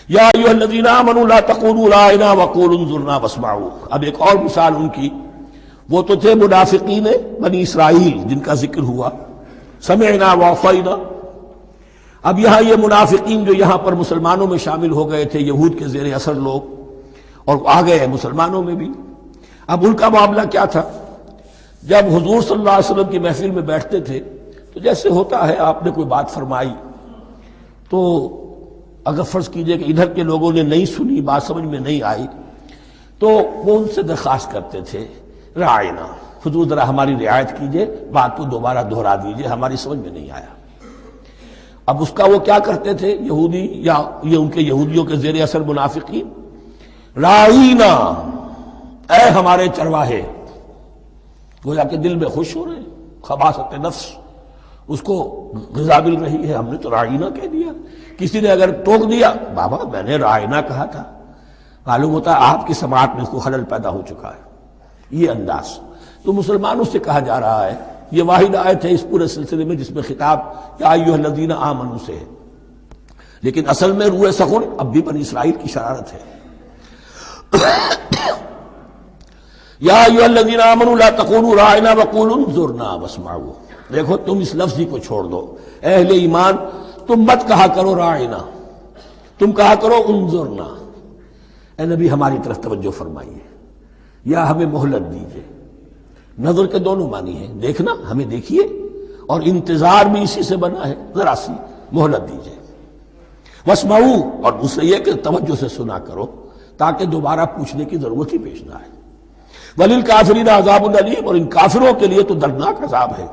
یا ایھا الذین آمنوا لا تقولوا راعنا وقولوا انظرنا واسمعوا. اب ایک اور مثال ان کی، وہ تو تھے منافقین بنی اسرائیل جن کا ذکر ہوا، سمعنا وعصینا. اب یہاں یہ منافقین جو یہاں پر مسلمانوں میں شامل ہو گئے تھے، یہود کے زیر اثر لوگ، اور آ گئے مسلمانوں میں بھی. اب ان کا معاملہ کیا تھا؟ جب حضور صلی اللہ علیہ وسلم کی محفل میں بیٹھتے تھے تو جیسے ہوتا ہے، آپ نے کوئی بات فرمائی تو اگر فرض کیجئے کہ ادھر کے لوگوں نے نہیں سنی، بات سمجھ میں نہیں آئی، تو وہ ان سے درخواست کرتے تھے راعنا، حضور ذرا ہماری رعایت کیجئے، بات کو دوبارہ دہرا دیجئے، ہماری سمجھ میں نہیں آیا. اب اس کا وہ کیا کرتے تھے یہودی، یا یہ ان کے یہودیوں کے زیر اثر منافقین، راعینا، اے ہمارے چرواہے. گویا کہ دل میں خوش ہو رہے، خباثت نفس اس کو غذا مل رہی ہے، ہم نے تو راعینا کہہ دیا. کسی نے اگر ٹوک دیا، بابا میں نے راعینا کہا تھا، معلوم ہوتا ہے آپ کی سماعت میں کوئی خلل پیدا ہو چکا ہے. یہ انداز تو مسلمانوں سے کہا جا رہا ہے. یہ واحد آیت ہے اس پورے سلسلے میں جس میں خطاب یا ایھا الذین آمنوا سے ہے، لیکن اصل میں روح سخن اب بھی بنی اسرائیل کی شرارت ہے. یا ایھا الذین آمنوا لا تقولوا راعنا وقولوا انظرنا واسمعوا. دیکھو تم اس لفظ ہی کو چھوڑ دو، اہل ایمان تم مت کہا کرو راعنا، تم کہا کرو انظرنا. اے نبی ہماری طرف توجہ فرمائیے، یا ہمیں مہلت دیجیے. نظر کے دونوں معنی ہیں، دیکھنا ہمیں دیکھیے، اور انتظار بھی اسی سے بنا ہے، ذرا سی مہلت دیجیے. واسمعوا، اور دوسرے یہ کہ توجہ سے سنا کرو تاکہ دوبارہ پوچھنے کی ضرورت ہی پیش نہ آئے. وللکافرین عذاب الیم، اور ان کافروں کے لیے تو دردناک عذاب ہے.